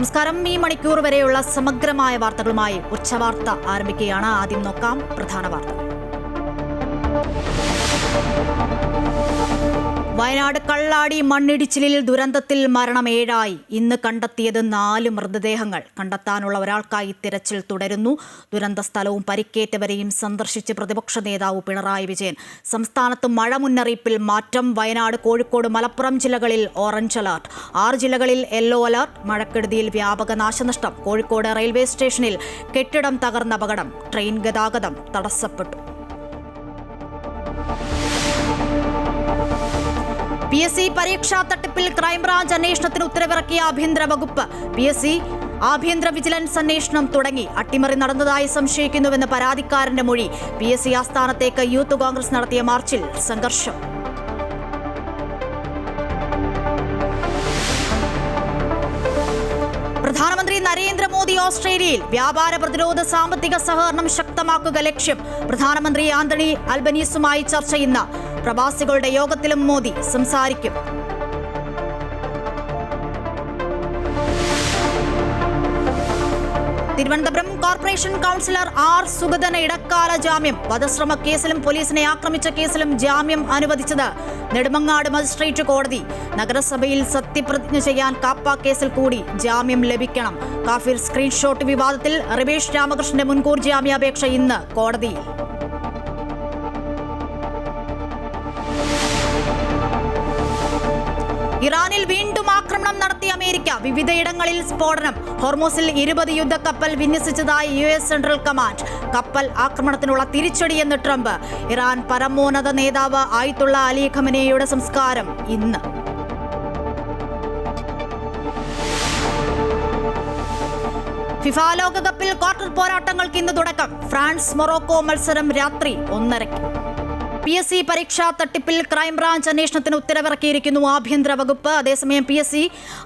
നമസ്കാരം. ഈ മണിക്കൂർ വരെയുള്ള സമഗ്രമായ വാർത്തകളുമായി ഉച്ചവാർത്ത ആരംഭിക്കുകയാണ്. ആദ്യം നോക്കാം പ്രധാന വാർത്തകൾ. വയനാട് കള്ളാടി മണ്ണിടിച്ചിലിൽ ദുരന്തത്തിൽ മരണം 7 ഇന്ന് കണ്ടെത്തിയത് 4 മൃതദേഹങ്ങൾ. കണ്ടെത്താനുള്ള ഒരാൾക്കായി തിരച്ചിൽ തുടരുന്നു. ദുരന്ത സ്ഥലവും പരിക്കേറ്റവരെയും സന്ദർശിച്ച് പ്രതിപക്ഷ നേതാവ് പിണറായി വിജയൻ. സംസ്ഥാനത്ത് മഴ മുന്നറിയിപ്പിൽ മാറ്റം. വയനാട്, കോഴിക്കോട്, മലപ്പുറം ജില്ലകളിൽ ഓറഞ്ച് അലർട്ട്. 6 ജില്ലകളിൽ യെല്ലോ അലർട്ട്. മഴക്കെടുതിയിൽ വ്യാപക നാശനഷ്ടം. കോഴിക്കോട് റെയിൽവേ സ്റ്റേഷനിൽ കെട്ടിടം തകർന്ന അപകടം. ട്രെയിൻ ഗതാഗതം തടസ്സപ്പെട്ടു. PSC പരീക്ഷാ തട്ടിപ്പിൽ ക്രൈംബ്രാഞ്ച് അന്വേഷണത്തിന് ഉത്തരവിറക്കിയ ആഭ്യന്തര വകുപ്പ്. PSC ആഭ്യന്തര വിജിലൻസ് അന്വേഷണം തുടങ്ങി. അട്ടിമറി നടന്നതായി സംശയിക്കുന്നുവെന്ന് പരാതിക്കാരന്റെ മൊഴി. PSC ആസ്ഥാനത്തേക്ക് യൂത്ത് കോൺഗ്രസ് നടത്തിയ മാർച്ചിൽ സംഘർഷം. പ്രധാനമന്ത്രി നരേന്ദ്രമോദി ഓസ്ട്രേലിയയിൽ. വ്യാപാര, പ്രതിരോധ, സാമ്പത്തിക സഹകരണം ശക്തമാക്കുക ലക്ഷ്യം. പ്രധാനമന്ത്രി ആന്റണി അൽബനീസുമായി ചർച്ച ഇന്ന്. പ്രവാസികളുടെ യോഗത്തിലും മോദി സംസാരിക്കും. Thiruvananthapuram corporation councillor R. സുഗതന് ഇടക്കാല ജാമ്യം. വധശ്രമ കേസിലും പോലീസിനെ ആക്രമിച്ച കേസിലും ജാമ്യം അനുവദിച്ചത് നെടുമങ്ങാട് മജിസ്ട്രേറ്റ് കോടതി. നഗരസഭയിൽ സത്യപ്രതിജ്ഞ ചെയ്യാൻ കാപ്പ കേസിൽ കൂടി ജാമ്യം ലഭിക്കണം. കാഫിർ സ്ക്രീൻഷോട്ട് വിവാദത്തിൽ റിവേഷ് രാമകൃഷ്ണന്റെ മുൻകൂർ ജാമ്യാപേക്ഷ ഇന്ന് കോടതിയിൽ. ഇറാനിൽ വീണ്ടും ആക്രമണം നടത്തിയ അമേരിക്ക. വിവിധയിടങ്ങളിൽ സ്ഫോടനം. ഹോർമൂസിൽ 20 യുദ്ധക്കപ്പൽ വിന്യസിച്ചതായി US സെൻട്രൽ കമാൻഡ്. കപ്പൽ ആക്രമണത്തിനുള്ള തിരിച്ചടിയെന്ന് ട്രംപ്. ഇറാൻ പരമോന്നത നേതാവ് ആയത്തുള്ള അലി ഖമനേയുടെ സംസ്കാരം ഇന്ന്. ഫിഫ ലോകകപ്പിൽ ക്വാർട്ടർ പോരാട്ടങ്ങൾക്ക് ഇന്ന് തുടക്കം. ഫ്രാൻസ് മൊറോക്കോ മത്സരം രാത്രി 1:30. PSC പരീക്ഷാ തട്ടിപ്പിൽ ക്രൈംബ്രാഞ്ച് അന്വേഷണത്തിന് ഉത്തരവിറക്കിയിരിക്കുന്നു ആഭ്യന്തര വകുപ്പ്. അതേസമയം PSC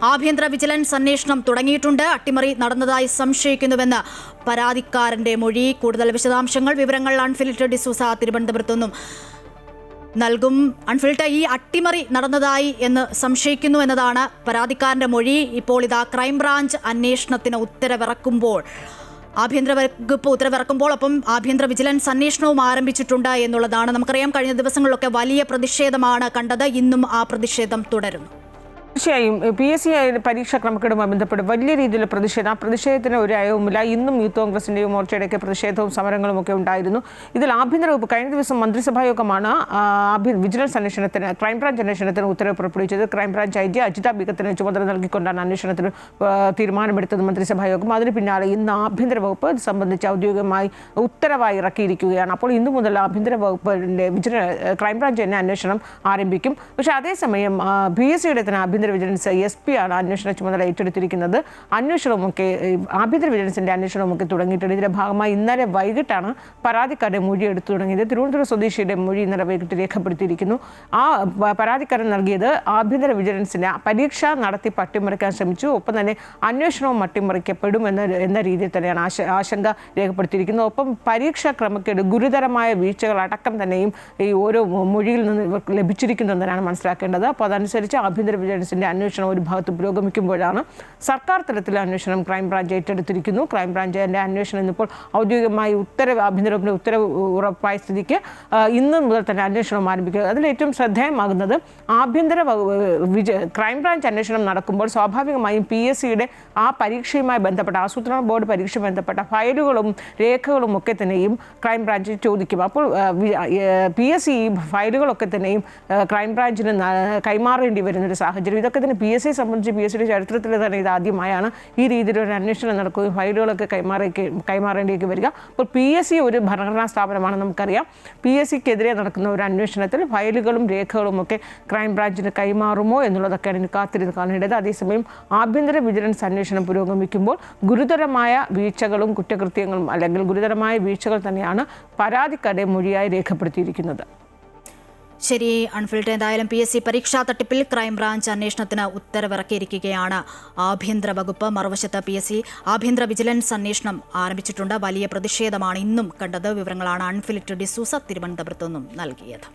ആഭ്യന്തര വിജിലൻസ് അന്വേഷണം തുടങ്ങിയിട്ടുണ്ട്. അട്ടിമറി നടന്നതായി സംശയിക്കുന്നുവെന്ന് പരാതിക്കാരന്റെ മൊഴി. കൂടുതൽ വിശദാംശങ്ങൾ, വിവരങ്ങൾ അൺഫിൽറ്റർ ഡിസൂസ തിരുവനന്തപുരത്തു നിന്നും നൽകും. അൺഫിൽറ്റർ, ഈ അട്ടിമറി നടന്നതായി എന്ന് സംശയിക്കുന്നു എന്നതാണ് പരാതിക്കാരന്റെ മൊഴി. ഇപ്പോൾ ഇതാ ക്രൈംബ്രാഞ്ച് അന്വേഷണത്തിന് ഉത്തരവിറക്കുമ്പോൾ, ആഭ്യന്തര വകുപ്പ് ഉത്തരവിറക്കുമ്പോൾ ഒപ്പം ആഭ്യന്തര വിജിലൻസ് അന്വേഷണവും ആരംഭിച്ചിട്ടുണ്ട് എന്നുള്ളതാണ്. നമുക്കറിയാം, കഴിഞ്ഞ ദിവസങ്ങളിലൊക്കെ വലിയ പ്രതിഷേധമാണ് കണ്ടത്. ഇന്നും ആ പ്രതിഷേധം തുടരുന്നു. തീർച്ചയായും PSC പരീക്ഷാ ക്രമക്കേടുമായി ബന്ധപ്പെട്ട് വലിയ രീതിയിലുള്ള പ്രതിഷേധം. ആ പ്രതിഷേധത്തിന് ഒരു അയവുമില്ല. ഇന്നും യൂത്ത് കോൺഗ്രസിന്റെയും മോർച്ചയുടെയൊക്കെ പ്രതിഷേധവും സമരങ്ങളും ഒക്കെ ഉണ്ടായിരുന്നു. ഇതിൽ ആഭ്യന്തര വകുപ്പ് കഴിഞ്ഞ ദിവസം മന്ത്രിസഭാ യോഗമാണ് വിജിലൻസ് അന്വേഷണത്തിന്, ക്രൈംബ്രാഞ്ച് അന്വേഷണത്തിന് ഉത്തരവ് പുറപ്പെടുവിച്ചത്. ക്രൈംബ്രാഞ്ച് IG അജിത ബീഗത്തിന് ചുമതല നൽകിക്കൊണ്ടാണ് അന്വേഷണത്തിന് തീരുമാനമെടുത്തത് മന്ത്രിസഭാ യോഗം. അതിന് പിന്നാലെ ഇന്ന് ആഭ്യന്തര വകുപ്പ് ഇത് സംബന്ധിച്ച് ഔദ്യോഗികമായി ഉത്തരവായി ഇറക്കിയിരിക്കുകയാണ്. അപ്പോൾ ഇന്നു മുതൽ ആഭ്യന്തര വകുപ്പിന്റെ ക്രൈംബ്രാഞ്ച് തന്നെ അന്വേഷണം ആരംഭിക്കും. പക്ഷേ അതേസമയം PSCയുടെ തന്നെ ആഭ്യന്തര വിജിലൻസ് SP ആണ് അന്വേഷണ ചുമതല ഏറ്റെടുത്തിരിക്കുന്നത്. അന്വേഷണമൊക്കെ ആഭ്യന്തര വിജിലൻസിന്റെ അന്വേഷണമൊക്കെ തുടങ്ങിയിട്ടുണ്ട്. ഇതിന്റെ ഭാഗമായി ഇന്നലെ വൈകിട്ടാണ് പരാതിക്കാരുടെ മൊഴി എടുത്തു തുടങ്ങിയത്. തിരുവനന്തപുരം സ്വദേശിയുടെ മൊഴി ഇന്നലെ വൈകിട്ട് രേഖപ്പെടുത്തിയിരിക്കുന്നു. ആ പരാതിക്കാരൻ നൽകിയത് ആഭ്യന്തര വിജിലൻസിന്റെ പരീക്ഷ നടത്തി അട്ടിമറിക്കാൻ ശ്രമിച്ചു, ഒപ്പം തന്നെ അന്വേഷണവും അട്ടിമറിക്കപ്പെടും എന്ന രീതിയിൽ തന്നെയാണ് ആശങ്ക രേഖപ്പെടുത്തിയിരിക്കുന്നത്. ഒപ്പം പരീക്ഷാ ക്രമക്കേട്, ഗുരുതരമായ വീഴ്ചകൾ അടക്കം തന്നെയും ഈ ഓരോ മൊഴിയിൽ നിന്ന് ലഭിച്ചിരിക്കുന്നതെന്നാണ് മനസ്സിലാക്കേണ്ടത്. അപ്പോൾ അതനുസരിച്ച് ആഭ്യന്തര വിജിലൻസിന്റെ അന്വേഷണം ഒരു ഭാഗത്ത് പുരോഗമിക്കുമ്പോഴാണ് സർക്കാർ തലത്തിലെ അന്വേഷണം ക്രൈംബ്രാഞ്ച് ഏറ്റെടുത്തിരിക്കുന്നു. ക്രൈംബ്രാഞ്ചിന്റെ അന്വേഷണം ഇന്നിപ്പോൾ ഔദ്യോഗികമായി ആഭ്യന്തര വകുപ്പിന്റെ ഉത്തരവ് ഉറപ്പായ സ്ഥിതിക്ക് ഇന്ന് മുതൽ തന്നെ അന്വേഷണം ആരംഭിക്കുക. അതിൽ ഏറ്റവും ശ്രദ്ധേയമാകുന്നത് ക്രൈംബ്രാഞ്ച് അന്വേഷണം നടക്കുമ്പോൾ സ്വാഭാവികമായും PSCയുടെ ആ പരീക്ഷയുമായി ബന്ധപ്പെട്ട ആസൂത്രണ ബോർഡ് പരീക്ഷ ബന്ധപ്പെട്ട ഫയലുകളും രേഖകളും ഒക്കെ തന്നെയും ക്രൈംബ്രാഞ്ച് ചോദിക്കും. അപ്പോൾ PSC ഈ ഫയലുകളൊക്കെ തന്നെയും ക്രൈംബ്രാഞ്ചിന് കൈമാറേണ്ടി വരുന്നൊരു സാഹചര്യം. ഇതൊക്കെ തന്നെ PSCയെ സംബന്ധിച്ച് PSCയുടെ ചരിത്രത്തിൽ തന്നെ ഇതാദ്യമായാണ് ഈ രീതിയിലൊരു അന്വേഷണം നടക്കുകയും ഫയലുകളൊക്കെ കൈമാറേണ്ടിയൊക്കെ വരിക. അപ്പോൾ PSC ഒരു ഭരണഘടനാ സ്ഥാപനമാണ്, നമുക്കറിയാം. PSCക്കെതിരെ നടക്കുന്ന ഒരു അന്വേഷണത്തിൽ ഫയലുകളും രേഖകളും ഒക്കെ ക്രൈംബ്രാഞ്ചിന് കൈമാറുമോ എന്നുള്ളതൊക്കെയാണ് ഇനി കാത്തിരുന്ന് കാണേണ്ടത്. അതേസമയം ആഭ്യന്തര വിജിലൻസ് അന്വേഷണം പുരോഗമിക്കുമ്പോൾ ഗുരുതരമായ വീഴ്ചകളും കുറ്റകൃത്യങ്ങളും അല്ലെങ്കിൽ ഗുരുതരമായ വീഴ്ചകൾ തന്നെയാണ് പരാതിക്കാരുടെ മൊഴിയായി രേഖപ്പെടുത്തിയിരിക്കുന്നത്. ശരി അൺഫിൽറ്റർ, എന്തായാലും PSC പരീക്ഷാ തട്ടിപ്പിൽ ക്രൈംബ്രാഞ്ച് അന്വേഷണത്തിന് ഉത്തരവിറക്കിയിരിക്കുകയാണ് ആഭ്യന്തര വകുപ്പ്. മറുവശത്ത് PSC ആഭ്യന്തര വിജിലൻസ് അന്വേഷണം ആരംഭിച്ചിട്ടുണ്ട്. വലിയ പ്രതിഷേധമാണ് ഇന്നും കണ്ടത്. വിവരങ്ങളാണ് അൺഫിൽറ്റർ ഡിസൂസ തിരുവനന്തപുരത്തു നിന്നും നൽകിയത്.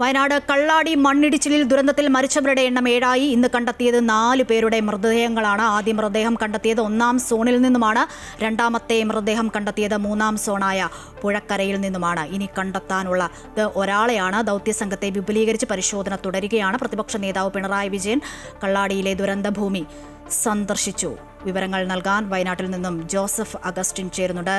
വയനാട് കള്ളാടി മണ്ണിടിച്ചിലിൽ ദുരന്തത്തിൽ മരിച്ചവരുടെ എണ്ണം 7ആയി. ഇന്ന് കണ്ടെത്തിയത് 4 പേരുടെ മൃതദേഹങ്ങളാണ്. ആദ്യ മൃതദേഹം കണ്ടെത്തിയത് 1-ാം സോണിൽ നിന്നുമാണ്. രണ്ടാമത്തെ മൃതദേഹം കണ്ടെത്തിയത് 3-ാം സോണായ പുഴക്കരയിൽ നിന്നുമാണ്. ഇനി കണ്ടെത്താനുള്ളത് ഒരാളെയാണ്. ദൗത്യസംഘത്തെ വിപുലീകരിച്ച് പരിശോധന തുടരുകയാണ്. പ്രതിപക്ഷ നേതാവ് പിണറായി വിജയൻ കള്ളാടിയിലെ ദുരന്തഭൂമി സന്ദർശിച്ചു. വിവരങ്ങൾ നൽകാൻ വയനാട്ടിൽ നിന്നും ജോസഫ് അഗസ്റ്റിൻ ചേരുന്നുണ്ട്.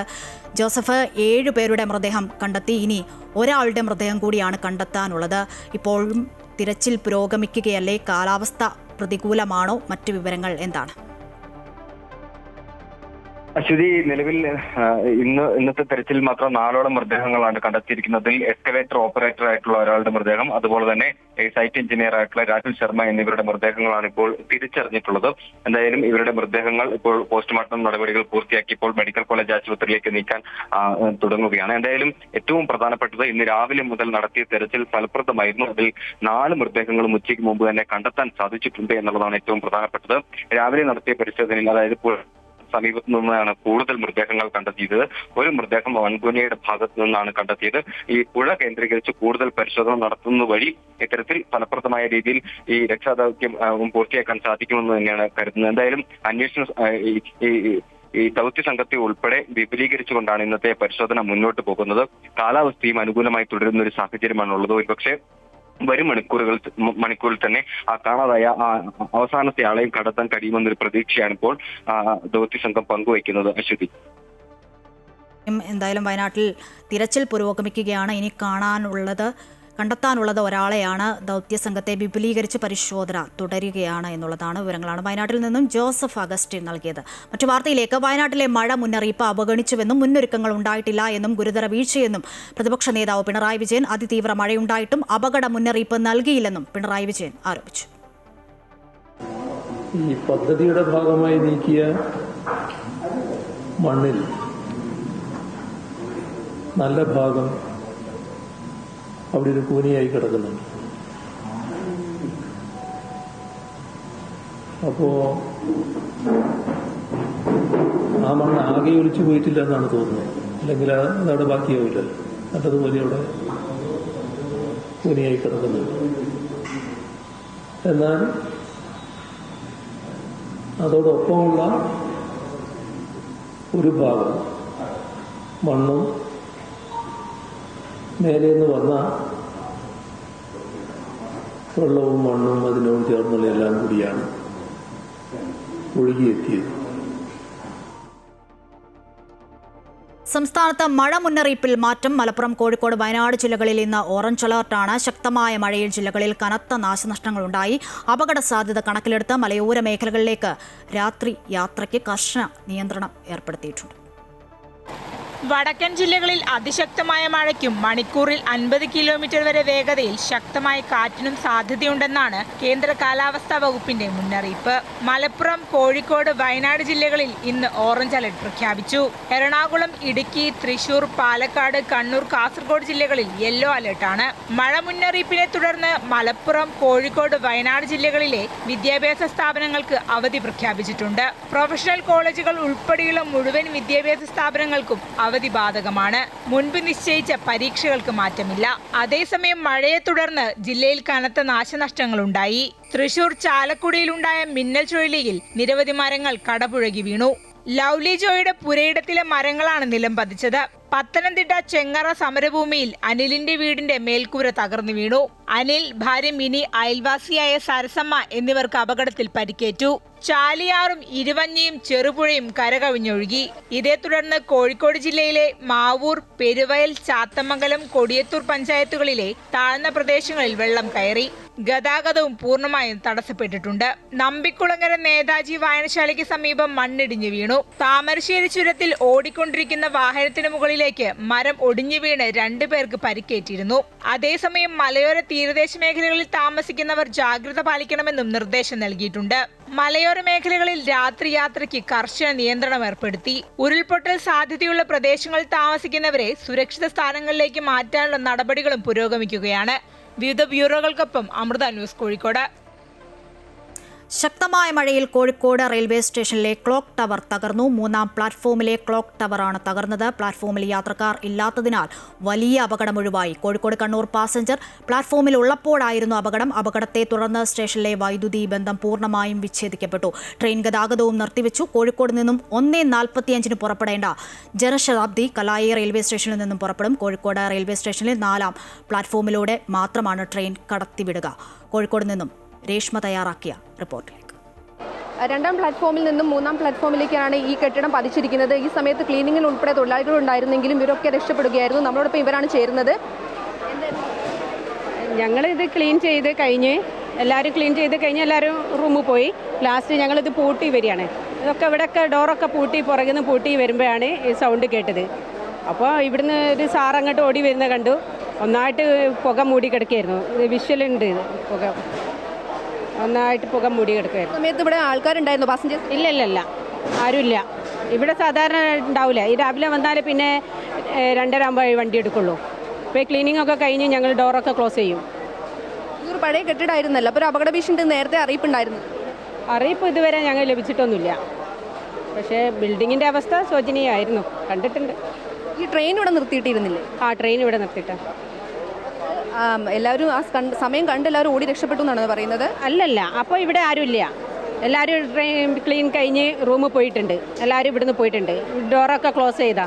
ജോസഫ്, 7 പേരുടെ മൃതദേഹം കണ്ടെത്തി. ഇനി ഒരാളുടെ മൃതദേഹം കൂടിയാണ് കണ്ടെത്താനുള്ളത്. ഇപ്പോഴും തിരച്ചിൽ പുരോഗമിക്കുകയല്ലേ? കാലാവസ്ഥ പ്രതികൂലമാണോ? മറ്റു വിവരങ്ങൾ എന്താണ്? അശ്വതി, നിലവിൽ ഇന്നത്തെ തെരച്ചിൽ മാത്രം 4ഓളം മൃതദേഹങ്ങളാണ് കണ്ടെത്തിയിരിക്കുന്നതിൽ എക്സ്കവേറ്റർ ഓപ്പറേറ്റർ ആയിട്ടുള്ള ഒരാളുടെ മൃതദേഹം, അതുപോലെ തന്നെ സൈറ്റ് എഞ്ചിനീയർ ആയിട്ടുള്ള രാഹുൽ ശർമ്മ എന്നിവരുടെ മൃതദേഹങ്ങളാണ് ഇപ്പോൾ തിരിച്ചറിഞ്ഞിട്ടുള്ളത്. എന്തായാലും ഇവരുടെ മൃതദേഹങ്ങൾ ഇപ്പോൾ പോസ്റ്റ്മോർട്ടം നടപടികൾ പൂർത്തിയാക്കി ഇപ്പോൾ മെഡിക്കൽ കോളേജ് ആശുപത്രിയിലേക്ക് നീക്കാൻ തുടങ്ങുകയാണ്. എന്തായാലും ഏറ്റവും പ്രധാനപ്പെട്ടത് ഇന്ന് രാവിലെ മുതൽ നടത്തിയ തെരച്ചിൽ ഫലപ്രദമായിരുന്നു. അതിൽ 4 മൃതദേഹങ്ങളും ഉച്ചയ്ക്ക് മുമ്പ് തന്നെ കണ്ടെത്താൻ സാധിച്ചിട്ടുണ്ട് എന്നുള്ളതാണ് ഏറ്റവും പ്രധാനപ്പെട്ടത്. രാവിലെ നടത്തിയ പരിശോധനയിൽ അതായത് സമീപത്തു നിന്നാണ് കൂടുതൽ മൃതദേഹങ്ങൾ കണ്ടെത്തിയത്. ഒരു മൃതദേഹം വൻകുനിയുടെ ഭാഗത്തു നിന്നാണ് കണ്ടെത്തിയത്. ഈ പുഴ കേന്ദ്രീകരിച്ച് കൂടുതൽ പരിശോധന നടത്തുന്നത് വഴി ഇത്തരത്തിൽ ഫലപ്രദമായ രീതിയിൽ ഈ രക്ഷാദൗത്യം പൂർത്തിയാക്കാൻ സാധിക്കുമെന്ന് തന്നെയാണ് കരുതുന്നത്. എന്തായാലും ഈ ദൗത്യ സംഘത്തെ ഉൾപ്പെടെ വിപുലീകരിച്ചുകൊണ്ടാണ് ഇന്നത്തെ പരിശോധന മുന്നോട്ട് പോകുന്നത്. കാലാവസ്ഥയും അനുകൂലമായി തുടരുന്ന ഒരു സാഹചര്യമാണുള്ളത്. ഒരുപക്ഷെ വരും മണിക്കൂറിൽ തന്നെ ആ കാണാതായ അവസാനത്തെ ആളെയും കണ്ടെത്താൻ കഴിയുമെന്നൊരു പ്രതീക്ഷയാണ് ഇപ്പോൾ ദൗത്യസംഘം പങ്കുവയ്ക്കുന്നത്. അശ്വതി, എന്തായാലും വയനാട്ടിൽ തിരച്ചിൽ പുരോഗമിക്കുകയാണ്. ഇനി കണ്ടെത്താനുള്ളത് ഒരാളെയാണ്. ദൗത്യസംഘത്തെ വിപുലീകരിച്ച് പരിശോധന തുടരുകയാണ് എന്നുള്ളതാണ് വിവരങ്ങളാണ് വയനാട്ടിൽ നിന്നും ജോസഫ് അഗസ്റ്റിൻ നൽകിയത്. മറ്റു വാർത്തയിലേക്ക്. വയനാട്ടിലെ മഴ മുന്നറിയിപ്പ് അവഗണിച്ചുവെന്നും മുന്നൊരുക്കങ്ങൾ ഉണ്ടായിട്ടില്ല എന്നും ഗുരുതര വീഴ്ചയെന്നും പ്രതിപക്ഷ നേതാവ് പിണറായി വിജയൻ. അതിതീവ്ര മഴയുണ്ടായിട്ടും അപകട മുന്നറിയിപ്പ് നൽകിയില്ലെന്നും പിണറായി വിജയൻ ആരോപിച്ചു. ഈ പദ്ധതിയുടെ ഭാഗമായി നീക്കിയ മണ്ണിൽ നല്ല ഭാഗം അവിടെ ഒരു കൂനിയായി കിടക്കുന്നുണ്ട്. അപ്പോ ആ മണ്ണ് ആകെ ഒലിച്ചു പോയിട്ടില്ല എന്നാണ് തോന്നുന്നത്. അല്ലെങ്കിൽ അതവിടെ ബാക്കിയാവില്ലല്ലോ. നല്ലതുപോലെ അവിടെ കൂനിയായി കിടക്കുന്നുണ്ട്. എന്നാൽ അതോടൊപ്പമുള്ള ഒരു ഭാഗം മണ്ണും മേലെ നിന്ന് വന്ന വെള്ളവും മണ്ണും അതിനോട് ചേർന്നുള്ള എല്ലാം കൂടിയാണ് ഒഴുകിയെത്തിയത്. സംസ്ഥാനത്ത് മഴ മുന്നറിയിപ്പിൽ മാറ്റം. മലപ്പുറം, കോഴിക്കോട്, വയനാട് ജില്ലകളിൽ ഇന്ന് ഓറഞ്ച് അലർട്ടാണ്. ശക്തമായ മഴയിൽ ജില്ലകളിൽ കനത്ത നാശനഷ്ടങ്ങളുണ്ടായി. അപകട സാധ്യത കണക്കിലെടുത്ത് മലയോര മേഖലകളിലേക്ക് രാത്രി യാത്രയ്ക്ക് കർശന നിയന്ത്രണം ഏർപ്പെടുത്തിയിട്ടുണ്ട്. വടക്കൻ ജില്ലകളിൽ അതിശക്തമായ മഴയ്ക്കും മണിക്കൂറിൽ 50 കിലോമീറ്റർ വരെ വേഗതയിൽ ശക്തമായ കാറ്റിനും സാധ്യതയുണ്ടെന്നാണ് കേന്ദ്ര കാലാവസ്ഥാ വകുപ്പിന്റെ മുന്നറിയിപ്പ്. മലപ്പുറം, കോഴിക്കോട്, വയനാട് ജില്ലകളിൽ ഇന്ന് ഓറഞ്ച് അലർട്ട് പ്രഖ്യാപിച്ചു. എറണാകുളം, ഇടുക്കി, തൃശൂർ, പാലക്കാട്, കണ്ണൂർ, കാസർഗോഡ് ജില്ലകളിൽ യെല്ലോ അലർട്ടാണ്. മഴ മുന്നറിയിപ്പിനെ തുടർന്ന് മലപ്പുറം, കോഴിക്കോട്, വയനാട് ജില്ലകളിലെ വിദ്യാഭ്യാസ സ്ഥാപനങ്ങൾക്ക് അവധി പ്രഖ്യാപിച്ചിട്ടുണ്ട്. പ്രൊഫഷണൽ കോളേജുകൾ ഉൾപ്പെടെയുള്ള മുഴുവൻ വിദ്യാഭ്യാസ സ്ഥാപനങ്ങൾക്കും അവധി ബാധകമാണ്. മുൻപ് നിശ്ചയിച്ച പരീക്ഷകൾക്ക് മാറ്റമില്ല. അതേസമയം മഴയെ തുടർന്ന് ജില്ലയിൽ കനത്ത നാശനഷ്ടങ്ങളുണ്ടായി. തൃശൂർ ചാലക്കുടിയിലുണ്ടായ മിന്നൽ ചുഴലിയിൽ നിരവധി മരങ്ങൾ കടപുഴകി വീണു. ലൗലി ജോയുടെ പുരയിടത്തിലെ മരങ്ങളാണ് നിലം പതിച്ചത്. പത്തനംതിട്ട ചെങ്ങറ സമരഭൂമിയിൽ അനിലിന്റെ വീടിന്റെ മേൽക്കൂര തകർന്നു വീണു. അനിൽ, ഭാര്യ മിനി, അയൽവാസിയായ സരസമ്മ എന്നിവർക്ക് അപകടത്തിൽ പരിക്കേറ്റു. ചാലിയാറും ഇരുവഞ്ഞിയും ചെറുപുഴയും കരകവിഞ്ഞൊഴുകി. ഇതേ തുടർന്ന് കോഴിക്കോട് ജില്ലയിലെ മാവൂർ, പെരുവയൽ, ചാത്തമംഗലം, കൊടിയത്തൂർ പഞ്ചായത്തുകളിലെ താഴ്ന്ന പ്രദേശങ്ങളിൽ വെള്ളം കയറി. ഗതാഗതവും പൂർണ്ണമായും തടസ്സപ്പെട്ടിട്ടുണ്ട്. നമ്പിക്കുളങ്ങര നേതാജി വായനശാലയ്ക്ക് സമീപം മണ്ണിടിഞ്ഞു വീണു. താമരശ്ശേരി ചുരത്തിൽ ഓടിക്കൊണ്ടിരിക്കുന്ന വാഹനത്തിന് മുകളിലേക്ക് മരം ഒടിഞ്ഞു വീണ് 2 പേർക്ക് പരിക്കേറ്റിരുന്നു. അതേസമയം മലയോര തീരദേശ മേഖലകളിൽ താമസിക്കുന്നവർ ജാഗ്രത പാലിക്കണമെന്നും നിർദ്ദേശം നൽകിയിട്ടുണ്ട്. മലയോര മേഖലകളിൽ രാത്രി യാത്രയ്ക്ക് കർശന നിയന്ത്രണം ഏർപ്പെടുത്തി. ഉരുൾപൊട്ടൽ സാധ്യതയുള്ള പ്രദേശങ്ങളിൽ താമസിക്കുന്നവരെ സുരക്ഷിത സ്ഥാനങ്ങളിലേക്ക് മാറ്റാനുള്ള നടപടികളും പുരോഗമിക്കുകയാണ്. വിവിധ ബ്യൂറോകൾക്കൊപ്പം അമൃത ന്യൂസ്, കോഴിക്കോട്. ശക്തമായ മഴയിൽ കോഴിക്കോട് റെയിൽവേ സ്റ്റേഷനിലെ ക്ലോക്ക് ടവർ തകർന്നു. 3ാം പ്ലാറ്റ്ഫോമിലെ ക്ലോക്ക് ടവറാണ് തകർന്നത്. പ്ലാറ്റ്ഫോമിൽ യാത്രക്കാർ ഇല്ലാത്തതിനാൽ വലിയ അപകടം ഒഴിവായി. കോഴിക്കോട് കണ്ണൂർ പാസഞ്ചർ പ്ലാറ്റ്ഫോമിൽ ഉള്ളപ്പോഴായിരുന്നു അപകടം. അപകടത്തെ തുടർന്ന് സ്റ്റേഷനിലെ വൈദ്യുതി ബന്ധം പൂർണ്ണമായും വിച്ഛേദിക്കപ്പെട്ടു. ട്രെയിൻ ഗതാഗതവും നിർത്തിവെച്ചു. കോഴിക്കോട് നിന്നും 1:45 പുറപ്പെടേണ്ട ജനശതാബ്ദി കലായി റെയിൽവേ സ്റ്റേഷനിൽ നിന്നും പുറപ്പെടും. കോഴിക്കോട് റെയിൽവേ സ്റ്റേഷനിൽ 4ാം പ്ലാറ്റ്ഫോമിലൂടെ മാത്രമാണ് ട്രെയിൻ കടത്തിവിടുക. കോഴിക്കോട് നിന്നും രേഷ്മ തയ്യാറാക്കിയ റിപ്പോർട്ടിലേക്ക്. 2ാം പ്ലാറ്റ്ഫോമിൽ നിന്നും 3ാം പ്ലാറ്റ്ഫോമിലേക്കാണ് ഈ കെട്ടിടം പതിച്ചിരിക്കുന്നത്. ഈ സമയത്ത് ക്ലീനിങ്ങിൽ ഉൾപ്പെടെ തൊഴിലാളികൾ ഉണ്ടായിരുന്നെങ്കിലും ഇവരൊക്കെ രക്ഷപ്പെടുകയായിരുന്നു. നമ്മളോടൊപ്പം ഇവരാണ് ചേരുന്നത്. ഞങ്ങളിത് ക്ലീൻ ചെയ്ത് കഴിഞ്ഞ് എല്ലാവരും റൂമിൽ പോയി. ലാസ്റ്റ് ഞങ്ങളിത് പൂട്ടി വരികയാണ്. ഇതൊക്കെ ഇവിടെയൊക്കെ ഡോറൊക്കെ പൂട്ടി പുറകിൽ നിന്ന് പൂട്ടി വരുമ്പോഴാണ് ഈ സൗണ്ട് കേട്ടത്. അപ്പോൾ ഇവിടുന്ന് ഒരു സാർ അങ്ങോട്ട് ഓടി വരുന്നത് കണ്ടു. ഒന്നായിട്ട് പുക മൂടി കിടക്കുകയായിരുന്നു. വിഷ്വലുണ്ട്, പുക ഒന്നായിട്ട് പുക മൂടി കിടക്കുകയായിരുന്നു. സമയത്ത് ഇവിടെ ആൾക്കാരുണ്ടായിരുന്നു, പാസഞ്ചേഴ്സ്? ഇല്ല, ആരുമില്ല. ഇവിടെ സാധാരണ ഉണ്ടാവില്ല. ഈ രാവിലെ വന്നാൽ പിന്നെ 2:30 ആകുമ്പോൾ വണ്ടി എടുക്കുള്ളൂ. ഇപ്പോൾ ക്ലീനിങ് ഒക്കെ കഴിഞ്ഞ് ഞങ്ങൾ ഡോറൊക്കെ ക്ലോസ് ചെയ്യും. ഇതൊരു പഴയ കെട്ടിടമായിരുന്നല്ലോ, അപ്പോൾ ഒരു അപകട ഭീഷണി നേരത്തെ അറിയിപ്പുണ്ടായിരുന്നു? അറിയിപ്പ് ഇതുവരെ ഞങ്ങൾ ലഭിച്ചിട്ടൊന്നുമില്ല. പക്ഷേ ബിൽഡിങ്ങിൻ്റെ അവസ്ഥ ശോചനീയമായിരുന്നു, കണ്ടിട്ടുണ്ട്. ഈ ട്രെയിൻ ഇവിടെ നിർത്തിയിട്ടിരുന്നില്ലേ? ട്രെയിൻ ഇവിടെ നിർത്തിയിട്ടാണ്. എല്ലാവരും ആ സമയം കണ്ട് എല്ലാവരും ഓടി രക്ഷപ്പെട്ടു എന്നാണ് പറയുന്നത്? അല്ലല്ല, അപ്പോൾ ഇവിടെ ആരുമില്ല. എല്ലാവരും ട്രെയിൻ ക്ലീൻ കഴിഞ്ഞ് റൂമിൽ പോയിട്ടുണ്ട്. എല്ലാവരും ഇവിടുന്ന് പോയിട്ടുണ്ട്. ഡോറൊക്കെ ക്ലോസ് ചെയ്താ.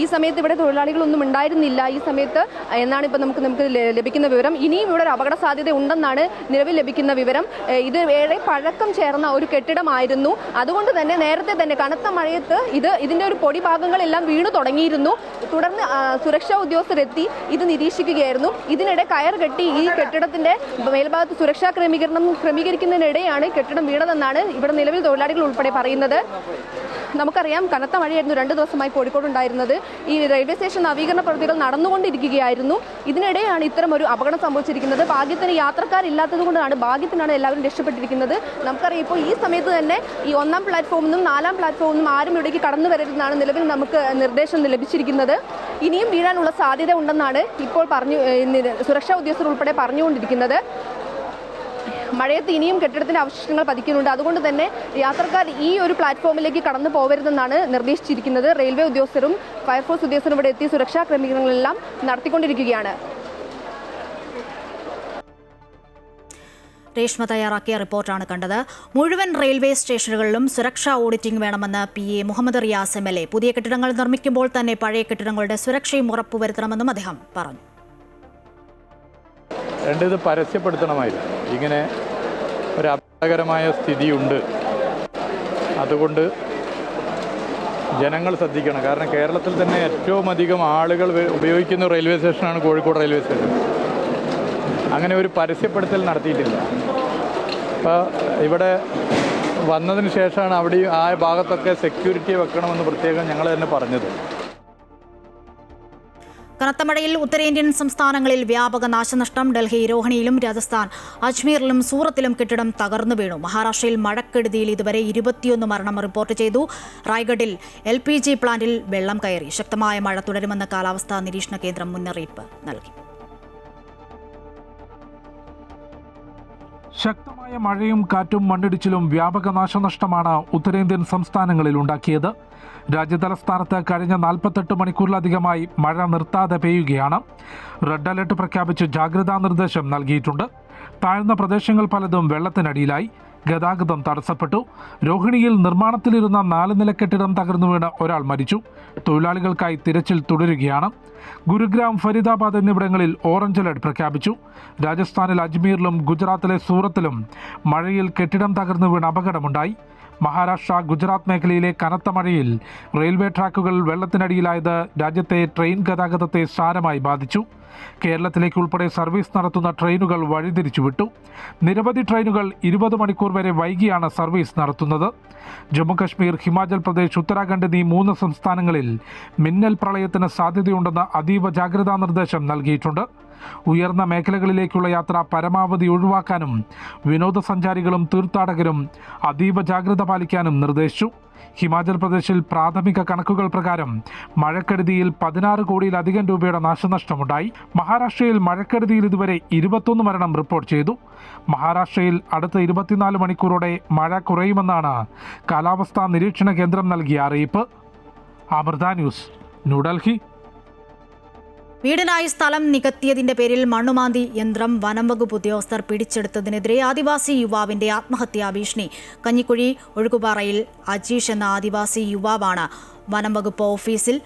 ഈ സമയത്ത് ഇവിടെ തൊഴിലാളികളൊന്നും ഉണ്ടായിരുന്നില്ല ഈ സമയത്ത് എന്നാണ് ഇപ്പോൾ നമുക്ക് ലഭിക്കുന്ന വിവരം. ഇനിയും ഇവിടെ ഒരു അപകട സാധ്യത ഉണ്ടെന്നാണ് നിലവിൽ ലഭിക്കുന്ന വിവരം. ഇത് ഏറെ പഴക്കം ചേർന്ന ഒരു കെട്ടിടമായിരുന്നു. അതുകൊണ്ട് തന്നെ നേരത്തെ തന്നെ കനത്ത മഴയത്ത് ഇതിൻ്റെ ഒരു പൊടി ഭാഗങ്ങളെല്ലാം വീണു തുടങ്ങിയിരുന്നു. തുടർന്ന് സുരക്ഷാ ഉദ്യോഗസ്ഥരെത്തി ഇത് നിരീക്ഷിക്കുകയായിരുന്നു. ഇതിനിടെ കയർ കെട്ടി ഈ കെട്ടിടത്തിൻ്റെ മേൽഭാഗത്ത് സുരക്ഷാ ക്രമീകരിക്കുന്നതിനിടെയാണ് കെട്ടിടം വീണതെന്നാണ് ഇവിടെ നിലവിൽ തൊഴിലാളികൾ ഉൾപ്പെടെ പറയുന്നത്. നമുക്കറിയാം, കനത്ത മഴയായിരുന്നു 2 ദിവസമായി കോഴിക്കോട് ഉണ്ടായിരുന്നത്. ഈ റെയിൽവേ സ്റ്റേഷൻ നവീകരണ പ്രവൃത്തികൾ നടന്നുകൊണ്ടിരിക്കുകയായിരുന്നു. ഇതിനിടെയാണ് ഇത്തരം ഒരു അപകടം സംഭവിച്ചിരിക്കുന്നത്. ഭാഗ്യത്തിന് യാത്രക്കാരില്ലാത്തത് കൊണ്ടാണ് എല്ലാവരും രക്ഷപ്പെട്ടിരിക്കുന്നത്. നമുക്കറിയാം, ഇപ്പോൾ ഈ സമയത്ത് തന്നെ ഈ 1ാം പ്ലാറ്റ്ഫോമിൽ നിന്നും 4ാം പ്ലാറ്റ്ഫോമിൽ നിന്നും ആരും ഇവിടേക്ക് കടന്നു വരരുതെന്നാണ് നിലവിൽ നമുക്ക് നിർദ്ദേശം ലഭിച്ചിരിക്കുന്നത്. ഇനിയും വീഴാനുള്ള സാധ്യത ഉണ്ടെന്നാണ് ഇപ്പോൾ സുരക്ഷാ ഉദ്യോഗസ്ഥർ ഉൾപ്പെടെ പറഞ്ഞുകൊണ്ടിരിക്കുന്നത്. മഴയത്ത് ഇനിയും കെട്ടിടത്തിന്റെ അവശിഷ്ടങ്ങൾ പതിക്കുന്നുണ്ട്. അതുകൊണ്ട് തന്നെ യാത്രക്കാർ ഈ ഒരു പ്ലാറ്റ്ഫോമിലേക്ക് കടന്നു പോകരുതെന്നാണ് നിർദ്ദേശിച്ചിരിക്കുന്നത്. റെയിൽവേ ഉദ്യോഗസ്ഥരും ഫയർഫോഴ്സ് ഉദ്യോഗസ്ഥരും ഇവിടെ എത്തി സുരക്ഷാ ക്രമീകരണങ്ങളെല്ലാം നടത്തിക്കൊണ്ടിരിക്കുകയാണ്. രേഷ്മ തയ്യാറാക്കിയ റിപ്പോർട്ടാണ് കണ്ടത്. മുഴുവൻ റെയിൽവേ സ്റ്റേഷനുകളിലും സുരക്ഷാ ഓഡിറ്റിംഗ് വേണമെന്ന് PA മുഹമ്മദ് റിയാസ് MLA. പുതിയ കെട്ടിടങ്ങൾ നിർമ്മിക്കുമ്പോൾ തന്നെ പഴയ കെട്ടിടങ്ങളുടെ സുരക്ഷയും ഉറപ്പുവരുത്തണമെന്നും അദ്ദേഹം പറഞ്ഞു. ഇത് പരസ്യപ്പെടുത്തണമായിരുന്നു. ഇങ്ങനെ ഒരു അപകടകരമായ സ്ഥിതിയുണ്ട്. അതുകൊണ്ട് ജനങ്ങൾ ശ്രദ്ധിക്കണം. കാരണം കേരളത്തിൽ തന്നെ ഏറ്റവും അധികം ആളുകൾ ഉപയോഗിക്കുന്ന റെയിൽവേ സ്റ്റേഷനാണ് കോഴിക്കോട് റെയിൽവേ സ്റ്റേഷൻ. അങ്ങനെ ഒരു പരസ്യപ്പെടുത്തൽ നടത്തിയിട്ടില്ല. അപ്പോൾ ഇവിടെ വന്നതിന് ശേഷമാണ് അവിടെ ആ ഭാഗത്തൊക്കെ സെക്യൂരിറ്റി വെക്കണമെന്ന് പ്രത്യേകം ഞങ്ങൾ തന്നെ പറഞ്ഞത്. കനത്ത മഴയിൽ ഉത്തരേന്ത്യൻ സംസ്ഥാനങ്ങളിൽ വ്യാപക നാശനഷ്ടം. ഡൽഹി രോഹിണിയിലും രാജസ്ഥാൻ അജ്മീറിലും സൂറത്തിലും കെട്ടിടം തകർന്നു വീണു. മഹാരാഷ്ട്രയിൽ മഴക്കെടുതിയിൽ ഇതുവരെ 21 മരണം റിപ്പോർട്ട് ചെയ്തു. റായ്ഗഡിൽ LPG പ്ലാന്റിൽ വെള്ളം കയറി. ശക്തമായ മഴ തുടരുമെന്ന് കാലാവസ്ഥാ നിരീക്ഷണ കേന്ദ്രം മുന്നറിയിപ്പ് നൽകി. ശക്തമായ മഴയും കാറ്റും മണ്ണിടിച്ചിലും വ്യാപക നാശനഷ്ടമാണ് ഉത്തരേന്ത്യൻ സംസ്ഥാനങ്ങളിൽ ഉണ്ടാക്കിയത്. രാജ്യതലസ്ഥാനത്ത് കഴിഞ്ഞ 48 മണിക്കൂറിലധികമായി മഴ നിർത്താതെ പെയ്യുകയാണ്. റെഡ് അലർട്ട് പ്രഖ്യാപിച്ച് ജാഗ്രതാ നിർദ്ദേശം നൽകിയിട്ടുണ്ട്. താഴ്ന്ന പ്രദേശങ്ങൾ പലതും വെള്ളത്തിനടിയിലായി. ഗതാഗതം തടസ്സപ്പെട്ടു. രോഹിണിയിൽ നിർമ്മാണത്തിലിരുന്ന 4 നില കെട്ടിടം തകർന്നു വീണ് ഒരാൾ മരിച്ചു. തൊഴിലാളികൾക്കായി തിരച്ചിൽ തുടരുകയാണ്. ഗുരുഗ്രാം, ഫരീദാബാദ് എന്നിവിടങ്ങളിൽ ഓറഞ്ച് അലർട്ട് പ്രഖ്യാപിച്ചു. രാജസ്ഥാനിൽ അജ്മീറിലും ഗുജറാത്തിലെ സൂറത്തിലും മഴയിൽ കെട്ടിടം തകർന്നു വീണ് അപകടമുണ്ടായി. മഹാരാഷ്ട്ര, ഗുജറാത്ത് മേഖലയിലെ കനത്ത മഴയിൽ റെയിൽവേ ട്രാക്കുകൾ വെള്ളത്തിനടിയിലായത് രാജ്യത്തെ ട്രെയിൻ ഗതാഗതത്തെ സാരമായി ബാധിച്ചു. കേരളത്തിലേക്ക് ഉൾപ്പെടെ സർവീസ് നടത്തുന്ന ട്രെയിനുകൾ വഴിതിരിച്ചുവിട്ടു. നിരവധി ട്രെയിനുകൾ 20 മണിക്കൂർ വരെ വൈകിയാണ് സർവീസ് നടത്തുന്നത്. ജമ്മുകശ്മീർ, ഹിമാചൽ പ്രദേശ്, ഉത്തരാഖണ്ഡ് എന്നീ 3 സംസ്ഥാനങ്ങളിൽ മിന്നൽ പ്രളയത്തിന് സാധ്യതയുണ്ടെന്ന് അതീവ ജാഗ്രതാ നിർദ്ദേശം നൽകിയിട്ടുണ്ട്. ഉയർന്ന മേഖലകളിലേക്കുള്ള യാത്ര പരമാവധി ഒഴിവാക്കാനും വിനോദസഞ്ചാരികളും തീർത്ഥാടകരും അതീവ ജാഗ്രത പാലിക്കാനും നിർദ്ദേശിച്ചു. ഹിമാചൽ പ്രദേശിൽ പ്രാഥമിക കണക്കുകൾ പ്രകാരം മഴക്കെടുതിയിൽ 16 കോടിയിലധികം രൂപയുടെ നാശനഷ്ടമുണ്ടായി. മഹാരാഷ്ട്രയിൽ മഴക്കെടുതിയിൽ ഇതുവരെ 21 മരണം റിപ്പോർട്ട് ചെയ്തു. മഹാരാഷ്ട്രയിൽ അടുത്ത 24 മണിക്കൂറോടെ മഴ കുറയുമെന്നാണ് കാലാവസ്ഥാ നിരീക്ഷണ കേന്ദ്രം നൽകിയ അറിയിപ്പ്. അമൃത ന്യൂസ്, ന്യൂഡൽഹി. വീടിനായി സ്ഥലം നികത്തിയതിന്റെ പേരിൽ മണ്ണുമാന്തി യന്ത്രം വനം വകുപ്പ് ഉദ്യോഗസ്ഥർ പിടിച്ചെടുത്തതിനെതിരെ ആദിവാസി യുവാവിന്റെ ആത്മഹത്യാ ഭീഷണി. കഞ്ഞിക്കുഴി ഒഴുകുപാറയിൽ അജീഷ് എന്ന ആദിവാസി യുവാവാണ് വനം വകുപ്പ് ഓഫീസിൽ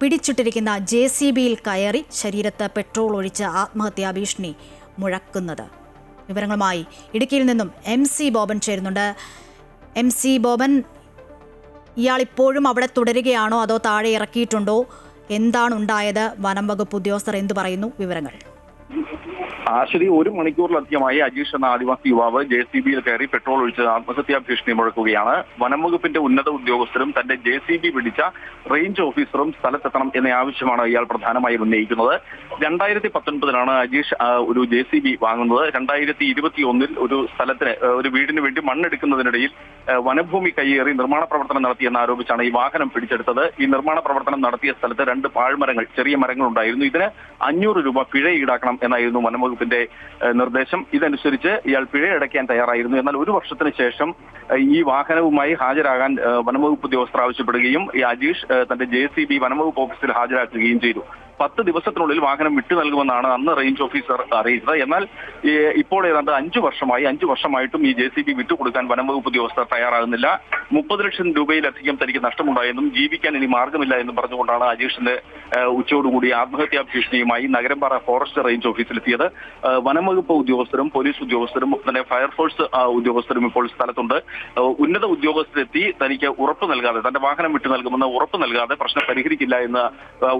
പിടിച്ചിട്ടിരിക്കുന്ന JCBയിൽ കയറി ശരീരത്ത് പെട്രോൾ ഒഴിച്ച് ആത്മഹത്യാ ഭീഷണി മുഴക്കുന്നത്. വിവരങ്ങളുമായി ഇടുക്കിയിൽ നിന്നും MC ബോബൻ ചേരുന്നുണ്ട്. MC ബോബൻ, ഇയാൾ ഇപ്പോഴും അവിടെ തുടരുകയാണോ അതോ താഴെ ഇറക്കിയിട്ടുണ്ടോ? എന്താണ് ഉണ്ടായത്? വനം വകുപ്പ് ഉദ്യോഗസ്ഥർ എന്തു പറയുന്നു? വിവരങ്ങൾ. ആശ്വതി, 1 മണിക്കൂറിലധികമായി അജീഷ് എന്ന ആദിവാസി യുവാവ് JCBയിൽ കയറി പെട്രോൾ ഒഴിച്ച് ആത്മഹത്യാ ഭീഷണി മുഴക്കുകയാണ്. വനം വകുപ്പിന്റെ ഉന്നത ഉദ്യോഗസ്ഥരും തന്റെ JCB പിടിച്ച റേഞ്ച് ഓഫീസറും സ്ഥലത്തെത്തണം എന്ന ആവശ്യമാണ് ഇയാൾ പ്രധാനമായും ഉന്നയിക്കുന്നത്. 2019 അജീഷ് ഒരു JCB വാങ്ങുന്നത്. 2021 ഒരു സ്ഥലത്തിന് ഒരു വീടിന് വേണ്ടി മണ്ണെടുക്കുന്നതിനിടയിൽ വനഭൂമി കയ്യേറി നിർമ്മാണ പ്രവർത്തനം നടത്തിയെന്ന് ആരോപിച്ചാണ് ഈ വാഹനം പിടിച്ചെടുത്തത്. ഈ നിർമ്മാണ പ്രവർത്തനം നടത്തിയ സ്ഥലത്ത് 2 പാഴ്മരങ്ങൾ, ചെറിയ മരങ്ങൾ ഉണ്ടായിരുന്നു. ഇതിന് 500 രൂപ പിഴ ഈടാക്കണം എന്നായിരുന്നു വനംവകുപ്പിന്റെ നിർദ്ദേശം. ഇതനുസരിച്ച് ഇയാൾ പിഴ അടയ്ക്കാൻ തയ്യാറായിരുന്നു. എന്നാൽ 1 വർഷത്തിന് ശേഷം ഈ വാഹനവുമായി ഹാജരാകാൻ വനംവകുപ്പ് ഉദ്യോഗസ്ഥർ ആവശ്യപ്പെടുകയും ഈ അജീഷ് തന്റെ JCB വനംവകുപ്പ് ഓഫീസിൽ ഹാജരാക്കുകയും ചെയ്തു. 10 ദിവസത്തിനുള്ളിൽ വാഹനം വിട്ടു നൽകുമെന്നാണ് അന്ന് റേഞ്ച് ഓഫീസർ അറിയിച്ചത്. എന്നാൽ ഇപ്പോൾ ഏതാണ്ട് 5 വർഷമായിട്ടും ഈ JCB വിട്ടുകൊടുക്കാൻ വനംവകുപ്പ് ഉദ്യോഗസ്ഥർ തയ്യാറാകുന്നില്ല. 30 ലക്ഷം രൂപയിലധികം തനിക്ക് നഷ്ടമുണ്ടായെന്നും ജീവിക്കാൻ ഇനി മാർഗമില്ല എന്നും പറഞ്ഞുകൊണ്ടാണ് അജീഷിന്റെ ഉച്ചയോടുകൂടി ആത്മഹത്യാ ഭീഷണിയുമായി നഗരംപാറ ഫോറസ്റ്റ് റേഞ്ച് ഓഫീസിലെത്തിയത്. വനംവകുപ്പ് ഉദ്യോഗസ്ഥരും പോലീസ് ഉദ്യോഗസ്ഥരും തന്നെ ഫയർഫോഴ്സ് ഉദ്യോഗസ്ഥരും ഇപ്പോൾ സ്ഥലത്തുണ്ട്. ഉന്നത ഉദ്യോഗസ്ഥരെത്തി തനിക്ക് ഉറപ്പ് നൽകാതെ, തന്റെ വാഹനം വിട്ടു നൽകുമെന്ന് ഉറപ്പ് നൽകാതെ പ്രശ്നം പരിഹരിക്കില്ല എന്ന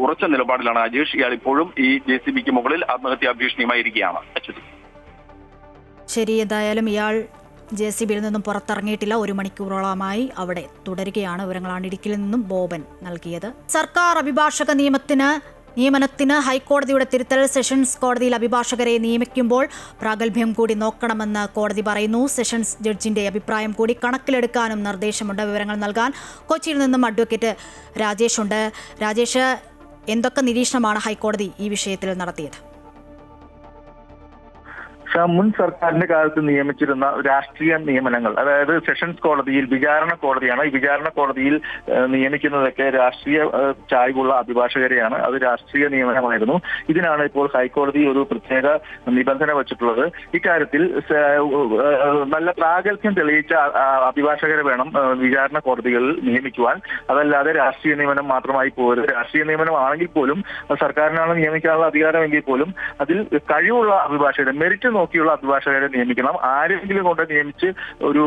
ഉറച്ച നിലപാടിലാണ് അജീഷ്. ഇയാൾ ഇപ്പോഴും ഈ JCBക്ക് മുകളിൽ ആത്മഹത്യാ ഭീഷണിയുമായിരിക്കുകയാണ്. ശരി, എന്തായാലും ഇയാൾ JCBയിൽ നിന്നും പുറത്തിറങ്ങിയിട്ടില്ല. 1 മണിക്കൂറോളമായി അവിടെ തുടരുകയാണ്. വിവരങ്ങളാണ് ഇടുക്കിയിൽ നിന്നും ബോബൻ നൽകിയത്. സർക്കാർ അഭിഭാഷക നിയമനത്തിന് ഹൈക്കോടതിയുടെ തിരുത്തൽ. സെഷൻസ് കോടതിയിൽ അഭിഭാഷകരെ നിയമിക്കുമ്പോൾ പ്രാഗൽഭ്യം കൂടി നോക്കണമെന്ന് കോടതി പറയുന്നു. സെഷൻസ് ജഡ്ജിന്റെ അഭിപ്രായം കൂടി കണക്കിലെടുക്കാനും നിർദ്ദേശമുണ്ട്. വിവരങ്ങൾ നൽകാൻ കൊച്ചിയിൽ നിന്നും അഡ്വക്കേറ്റ് രാജേഷ് ഉണ്ട്. രാജേഷ്, എന്തൊക്കെ നിരീക്ഷണമാണ് ഹൈക്കോടതി ഈ വിഷയത്തിൽ നടത്തിയത്? മുൻ സർക്കാരിന്റെ കാലത്ത് നിയമിച്ചിരുന്ന രാഷ്ട്രീയ നിയമനങ്ങൾ, അതായത് സെഷൻസ് കോടതിയിൽ വിചാരണ കോടതിയാണ്. ഈ വിചാരണ കോടതിയിൽ നിയമിക്കുന്നതൊക്കെ രാഷ്ട്രീയ ചായ്വുള്ള അഭിഭാഷകരെയാണ്. അത് രാഷ്ട്രീയ നിയമനമായിരുന്നു. ഇതിനാണ് ഇപ്പോൾ ഹൈക്കോടതി ഒരു പ്രത്യേക നിബന്ധന വച്ചിട്ടുള്ളത്. ഇക്കാര്യത്തിൽ നല്ല പ്രാഗൽഭ്യം തെളിയിച്ച അഭിഭാഷകരെ വേണം വിചാരണ കോടതികളിൽ നിയമിക്കുവാൻ. അതല്ലാതെ രാഷ്ട്രീയ നിയമനം മാത്രമായി പോകരുത്. രാഷ്ട്രീയ നിയമനം ആണെങ്കിൽ പോലും സർക്കാരിനാണ് നിയമിക്കാനുള്ള അധികാരമെങ്കിൽ പോലും അതിൽ കഴിവുള്ള അഭിഭാഷകരെ, മെറിറ്റ് നോക്കിയുള്ള അഭിഭാഷകരെ നിയമിക്കണം. ആരെങ്കിലും കൊണ്ട് നിയമിച്ച് ഒരു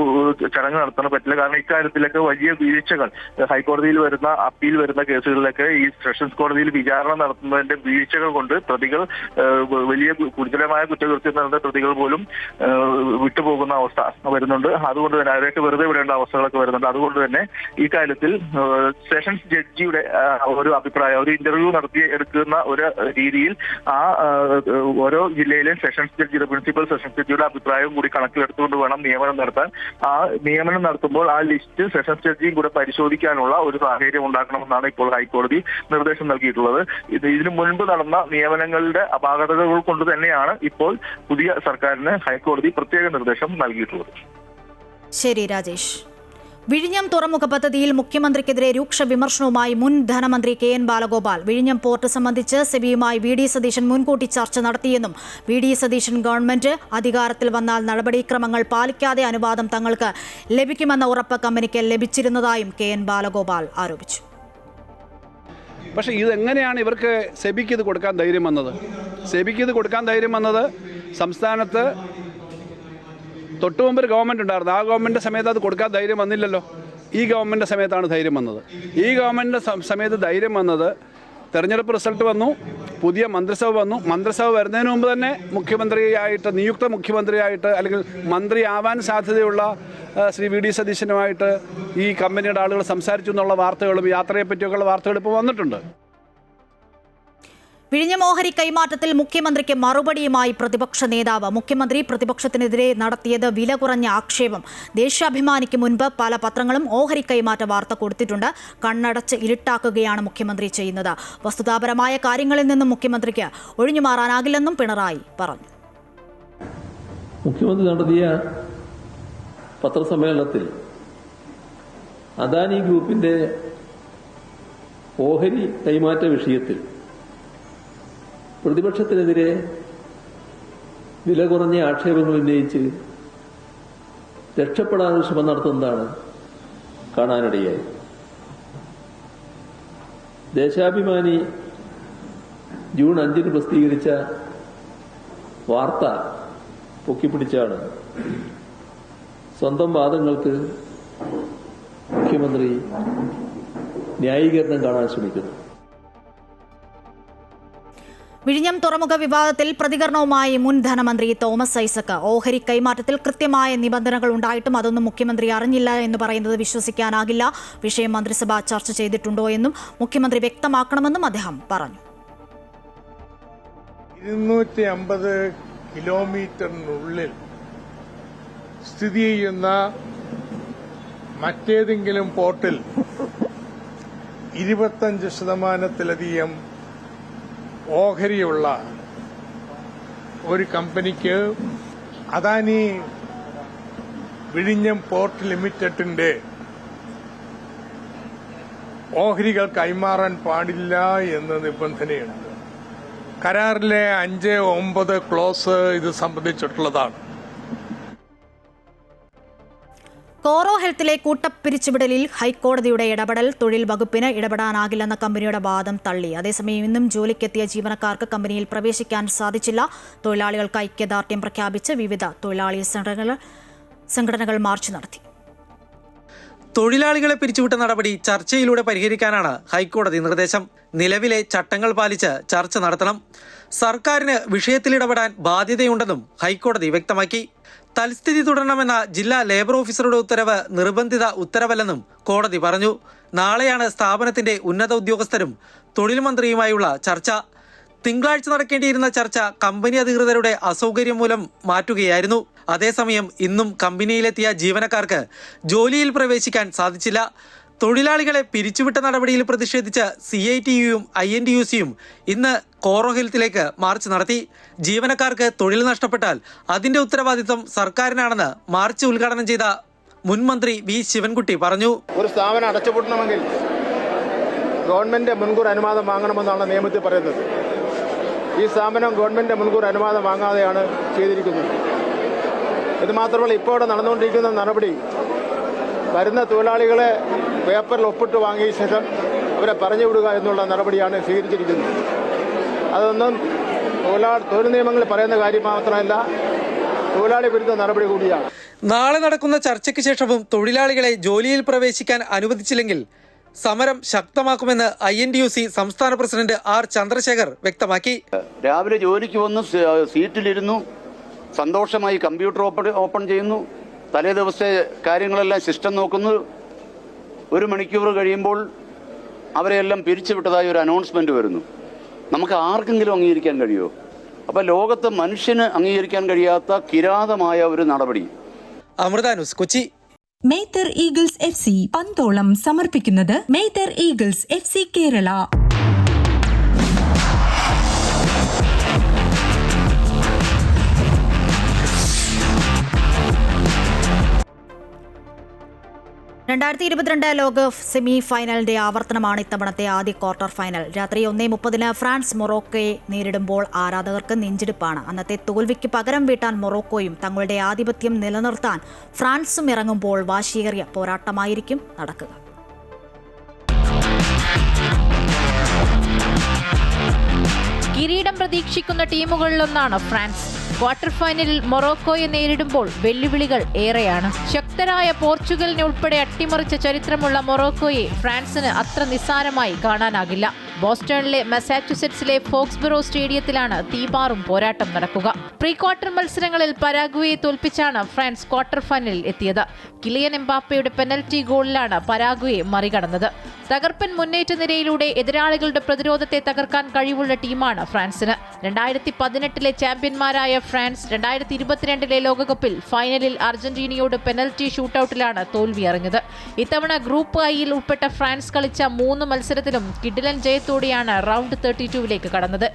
ചടങ്ങ് നടത്താൻ പറ്റില്ല. കാരണം ഇക്കാര്യത്തിലൊക്കെ വലിയ വീഴ്ചകൾ ഹൈക്കോടതിയിൽ വരുന്ന, അപ്പീൽ വരുന്ന കേസുകളിലൊക്കെ ഈ സെഷൻസ് കോടതിയിൽ വിചാരണ നടത്തുന്നതിന്റെ വീഴ്ചകൾ കൊണ്ട് പ്രതികൾ, വലിയ ഗുരുതരമായ കുറ്റകൃത്യം നടന്ന പ്രതികൾ പോലും വിട്ടുപോകുന്ന അവസ്ഥ വരുന്നുണ്ട്. അതുകൊണ്ട് തന്നെ അവരൊക്കെ വെറുതെ വിടേണ്ട അവസ്ഥകളൊക്കെ വരുന്നുണ്ട്. അതുകൊണ്ട് തന്നെ ഈ കാര്യത്തിൽ സെഷൻസ് ജഡ്ജിയുടെ ഒരു അഭിപ്രായം, ഒരു ഇന്റർവ്യൂ നടത്തി എടുക്കുന്ന ഒരു രീതിയിൽ ആ ഓരോ ജില്ലയിലെയും സെഷൻസ് ജഡ്ജിയുടെ, പ്രിൻസിപ്പൽ സെഷൻസ് ജഡ്ജിയുടെ അഭിപ്രായവും കൂടി കണക്കിലെടുത്തുകൊണ്ട് വേണം നിയമനം നടത്താൻ. ആ നിയമനം നടത്തുമ്പോൾ ആ ലിസ്റ്റ് സെഷൻസ് ജഡ്ജിയും കൂടെ പരിശോധിക്കാനുള്ള ഒരു സാഹചര്യം ഉണ്ടാക്കണമെന്നാണ് ഇപ്പോൾ ഹൈക്കോടതി നിർദ്ദേശം നൽകിയിട്ടുള്ളത്. ഇതിനു മുൻപ് നടന്ന നിയമനങ്ങളുടെ അപാകതകൾ കൊണ്ട് തന്നെയാണ് ഇപ്പോൾ പുതിയ സർക്കാരിന് ഹൈക്കോടതി പ്രത്യേക നിർദ്ദേശം നൽകിയിട്ടുള്ളത്. ശരി രാജേഷ്. വിഴിഞ്ഞം തുറമുഖ പദ്ധതിയിൽ മുഖ്യമന്ത്രിക്കെതിരെ രൂക്ഷ വിമർശനവുമായി മുൻ ധനമന്ത്രി KN ബാലഗോപാൽ. വിഴിഞ്ഞം പോർട്ട് സംബന്ധിച്ച് സെബിയുമായി VD സതീശൻ മുൻകൂട്ടി ചർച്ച നടത്തിയെന്നും VD സതീശൻ ഗവൺമെന്റ് അധികാരത്തിൽ വന്നാൽ നടപടിക്രമങ്ങൾ പാലിക്കാതെ അനുവാദം തങ്ങൾക്ക് ലഭിക്കുമെന്ന ഉറപ്പ് കമ്പനിക്ക് ലഭിച്ചിരുന്നതായും KN ബാലഗോപാൽ ആരോപിച്ചു. പക്ഷേ ഇതെങ്ങനെയാണ് ഇവർക്ക് സെബിക്ക് ഇത് കൊടുക്കാൻ ധൈര്യം വന്നത്? സെബിക്ക് ഇത് കൊടുക്കാൻ ധൈര്യം വന്നത് സംസ്ഥാനത്ത് തൊട്ടുമുമ്പ് ഒരു ഗവൺമെൻറ് ഉണ്ടായിരുന്നു. ആ ഗവൺമെൻറ് സമയത്ത് അത് കൊടുക്കാൻ ധൈര്യം വന്നില്ലല്ലോ. ഈ ഗവൺമെൻറ് സമയത്താണ് ധൈര്യം വന്നത്. ഈ ഗവൺമെൻറ് സമയത്ത് ധൈര്യം വന്നത് തെരഞ്ഞെടുപ്പ് റിസൾട്ട് വന്നു, പുതിയ മന്ത്രിസഭ വന്നു. മന്ത്രിസഭ വരുന്നതിന് മുമ്പ് തന്നെ മുഖ്യമന്ത്രിയായിട്ട്, നിയുക്ത മുഖ്യമന്ത്രിയായിട്ട് അല്ലെങ്കിൽ മന്ത്രിയാവാൻ സാധ്യതയുള്ള ശ്രീ VD സതീശനുമായിട്ട് ഈ കമ്പനിയുടെ ആളുകൾ സംസാരിച്ചു എന്നുള്ള വാർത്തകളും യാത്രയെപ്പറ്റിയൊക്കെയുള്ള വാർത്തകൾ ഇപ്പോൾ വന്നിട്ടുണ്ട്. വിഴിഞ്ഞം ഓഹരി കൈമാറ്റത്തിൽ മുഖ്യമന്ത്രിക്ക് മറുപടിയുമായി പ്രതിപക്ഷ നേതാവ്. മുഖ്യമന്ത്രി പ്രതിപക്ഷത്തിനെതിരെ നടത്തിയത് വില കുറഞ്ഞ ആക്ഷേപം. ദേശാഭിമാനിക്ക് മുൻപ് പല പത്രങ്ങളും ഓഹരി കൈമാറ്റ വാർത്ത കൊടുത്തിട്ടുണ്ട്. കണ്ണടച്ച് ഇരുട്ടാക്കുകയാണ് മുഖ്യമന്ത്രി ചെയ്യുന്നത്. വസ്തുതാപരമായ കാര്യങ്ങളിൽ നിന്നും മുഖ്യമന്ത്രിക്ക് ഒഴിഞ്ഞുമാറാനാകില്ലെന്നും പിണറായി പറഞ്ഞു. മുഖ്യമന്ത്രി നടത്തിയ പത്രസമ്മേളനത്തിൽ അദാനി ഗ്രൂപ്പിന്റെ ഓഹരി കൈമാറ്റ വിഷയത്തിൽ പ്രതിപക്ഷത്തിനെതിരെ വില കുറഞ്ഞ ആക്ഷേപങ്ങൾ ഉന്നയിച്ച് രക്ഷപ്പെടാനുള്ള ശ്രമം നടത്തുന്നതാണ് കാണാനിടയായി. ദേശാഭിമാനി ജൂൺ 5 പ്രസിദ്ധീകരിച്ച വാർത്ത പൊക്കിപ്പിടിച്ചാണ് സ്വന്തം വാദങ്ങൾക്ക് മുഖ്യമന്ത്രി ന്യായീകരണം കാണാൻ ശ്രമിക്കുന്നത്. വിഴിഞ്ഞം തുറമുഖ വിവാദത്തിൽ പ്രതികരണവുമായി മുൻ ധനമന്ത്രി തോമസ് ഐസക്. ഓഹരി കൈമാറ്റത്തിൽ കൃത്യമായ നിബന്ധനകൾ ഉണ്ടായിട്ടും അതൊന്നും മുഖ്യമന്ത്രി അറിഞ്ഞില്ല എന്ന് പറയുന്നത് വിശ്വസിക്കാനാകില്ല. വിഷയം മന്ത്രിസഭ ചർച്ച ചെയ്തിട്ടുണ്ടോ എന്നും മുഖ്യമന്ത്രി വ്യക്തമാക്കണമെന്നും അദ്ദേഹം പറഞ്ഞു. 250 കിലോമീറ്ററിനുള്ളിൽ സ്ഥിതി ചെയ്യുന്ന മറ്റേതെങ്കിലും പോർട്ടിൽ 25% ഓഹരിയുള്ള ഒരു കമ്പനിക്ക് അദാനി വിഴിഞ്ഞം പോർട്ട് ലിമിറ്റഡിന്റെ ഓഹരികൾ കൈമാറാൻ പാടില്ല എന്ന നിബന്ധനയുണ്ട്. കരാറിലെ 5-9 ക്ലോസ് ഇത് സംബന്ധിച്ചിട്ടുള്ളതാണ്. കോറോ ഹെൽത്തിലെ കൂട്ടപ്പിരിച്ചുവിടലിൽ ഹൈക്കോടതിയുടെ ഇടപെടൽ. തൊഴിൽ വകുപ്പിന് ഇടപെടാനാകില്ലെന്ന കമ്പനിയുടെ വാദം തള്ളി. അതേസമയം ഇന്നും ജോലിക്കെത്തിയ ജീവനക്കാർക്ക് കമ്പനിയിൽ പ്രവേശിക്കാൻ സാധിച്ചില്ല. തൊഴിലാളികൾക്ക് ഐക്യദാർഢ്യം പ്രഖ്യാപിച്ച് വിവിധ തൊഴിലാളി സംഘടനകൾ മാർച്ച് നടത്തി. തൊഴിലാളികളെ പിരിച്ചുവിട്ട നടപടി ചർച്ചയിലൂടെ പരിഹരിക്കാനാണ് ഹൈക്കോടതി നിർദ്ദേശം. നിലവിലെ ചട്ടങ്ങൾ പാലിച്ച് ചർച്ച നടത്തണം. സർക്കാരിന് വിഷയത്തിൽ ഇടപെടാൻ ബാധ്യതയുണ്ടെന്നും ഹൈക്കോടതി വ്യക്തമാക്കി. തൽസ്ഥിതി തുടരണമെന്ന ജില്ലാ ലേബർ ഓഫീസറുടെ ഉത്തരവ് നിർബന്ധിത ഉത്തരവല്ലെന്നും കോടതി പറഞ്ഞു. നാളെയാണ് സ്ഥാപനത്തിന്റെ ഉന്നത ഉദ്യോഗസ്ഥരും തൊഴിൽ മന്ത്രിയുമായുള്ള ചർച്ച. തിങ്കളാഴ്ച നടക്കേണ്ടിയിരുന്ന ചർച്ച കമ്പനി അധികൃതരുടെ അസൗകര്യം മൂലം മാറ്റുകയായിരുന്നു. അതേസമയം ഇന്നും കമ്പനിയിലെത്തിയ ജീവനക്കാർക്ക് ജോലിയിൽ പ്രവേശിക്കാൻ സാധിച്ചില്ല. തൊഴിലാളികളെ പിരിച്ചുവിട്ട നടപടിയിൽ പ്രതിഷേധിച്ച് CITUയും INTUCയും ഇന്ന് കോറോ ഹെൽത്തിലേക്ക് മാർച്ച് നടത്തി. ജീവനക്കാർക്ക് തൊഴിൽ നഷ്ടപ്പെട്ടാൽ അതിന്റെ ഉത്തരവാദിത്വം സർക്കാരിനാണെന്ന് മാർച്ച് ഉദ്ഘാടനം ചെയ്ത മുൻ മന്ത്രി വി ശിവൻകുട്ടി പറഞ്ഞു. ഒരു സ്ഥാപനം അടച്ചുപൂട്ടണമെങ്കിൽ ഗവൺമെന്റ് മുൻകൂർ അനുവാദം വാങ്ങണമെന്നാണ് നിയമത്തിൽ പറയുന്നത്. ഈ സ്ഥാപനം ഗവൺമെന്റ് മുൻകൂർ അനുവാദം വാങ്ങാതെയാണ് ചെയ്തിരിക്കുന്നത്. ഇത് മാത്രമല്ല, ഇപ്പോൾ ഇവിടെ നടന്നുകൊണ്ടിരിക്കുന്ന നടപടി വരുന്ന തൊഴിലാളികളെ പേപ്പറിൽ ഒപ്പിട്ട് വാങ്ങിയ ശേഷം അവരെ പറഞ്ഞു വിടുക എന്നുള്ള നടപടിയാണ് സ്വീകരിച്ചിരിക്കുന്നത്. അതൊന്നും തൊഴിൽ നിയമങ്ങളിൽ പറയുന്ന കാര്യം മാത്രമല്ല, തൊഴിലാളി വിരുദ്ധ നടപടി കൂടിയാണ്. നാളെ നടക്കുന്ന ചർച്ചയ്ക്ക് ശേഷവും തൊഴിലാളികളെ ജോലിയിൽ പ്രവേശിക്കാൻ അനുവദിച്ചില്ലെങ്കിൽ സമരം ശക്തമാക്കുമെന്ന് INTUC സംസ്ഥാന പ്രസിഡന്റ് R ചന്ദ്രശേഖർ വ്യക്തമാക്കി. രാവിലെ ജോലിക്ക് വന്ന് സീറ്റിലിരുന്നു, സന്തോഷമായി കമ്പ്യൂട്ടർ ഓപ്പൺ ചെയ്യുന്നു, തലേ ദിവസത്തെ കാര്യങ്ങളെല്ലാം സിസ്റ്റം നോക്കുന്നു. 1 മണിക്കൂർ കഴിയുമ്പോൾ അവരെല്ലാം പിരിച്ചുവിട്ടതായി ഒരു അനൗൺസ്മെന്റ് വരുന്നു. നമുക്ക് ആർക്കെങ്കിലും അംഗീകരിക്കാൻ കഴിയുമോ? അപ്പോൾ ലോകത്ത് മനുഷ്യന് അംഗീകരിക്കാൻ കഴിയാത്ത കിരാതമായ ഒരു നടപടി. Amrita news, Kochi. Methar eagles FC പന്തോളം സമർപ്പിക്കുന്നത് മേത്തർ ഈഗിൾസ് FC കേരള. ലോകകപ്പ് സെമി ഫൈനലിന്റെ ആവർത്തനമാണ് ഇത്തവണത്തെ ആദ്യ ക്വാർട്ടർ ഫൈനൽ. രാത്രി 1:30 ഫ്രാൻസ് മൊറോക്കോയെ നേരിടുമ്പോൾ ആരാധകർക്ക് നെഞ്ചിടിപ്പാണ്. അന്നത്തെ തോൽവിക്ക് പകരം വീട്ടാൻ മൊറോക്കോയും തങ്ങളുടെ ആധിപത്യം നിലനിർത്താൻ ഫ്രാൻസും ഇറങ്ങുമ്പോൾ വാശിയേറിയ പോരാട്ടമായിരിക്കും നടക്കുക. കിരീടം പ്രതീക്ഷിക്കുന്ന ടീമുകളിലൊന്നാണ് ഫ്രാൻസ്. ക്വാർട്ടർ ഫൈനലിൽ മൊറോക്കോയെ നേരിടുമ്പോൾ വെല്ലുവിളികൾ ഏറെയാണ്. ശക്തരായ പോർച്ചുഗലിനെ ഉൾപ്പെടെ അട്ടിമറിച്ച ചരിത്രമുള്ള മൊറോക്കോയെ ഫ്രാൻസിന് അത്ര നിസ്സാരമായി കാണാനാകില്ല. ബോസ്റ്റണിലെ മസാച്യുസെറ്റ്സിലെ ഫോക്സ്ബറോ സ്റ്റേഡിയത്തിലാണ് തീപാറും പോരാട്ടം നടക്കുക. പ്രീ ക്വാർട്ടർ മത്സരങ്ങളിൽ പരാഗ്വേയെ തോൽപ്പിച്ചാണ് ഫ്രാൻസ് ക്വാർട്ടർ ഫൈനലിൽ എത്തിയത്. കിലിയൻ എംബാപ്പയുടെ പെനൽറ്റി ഗോളിലാണ് പരാഗ്വയെ മറികടന്നത്. തകർപ്പൻ മുന്നേറ്റ നിരയിലൂടെ എതിരാളികളുടെ പ്രതിരോധത്തെ തകർക്കാൻ കഴിവുള്ള ടീമാണ് ഫ്രാൻസിന്. 2018 ചാമ്പ്യന്മാരായ ഫ്രാൻസ് 2022 ലോകകപ്പിൽ ഫൈനലിൽ അർജന്റീനയോട് പെനൽറ്റി ഷൂട്ടൌട്ടിലാണ് തോൽവി അറിഞ്ഞത്. ഇത്തവണ ഗ്രൂപ്പ് ഐയിൽ ഉൾപ്പെട്ട ഫ്രാൻസ് കളിച്ച 3 മത്സരത്തിലും കിടിലൻ ജയത്തോടെയാണ് റൗണ്ട് 32ലേക്ക് കടന്നത്.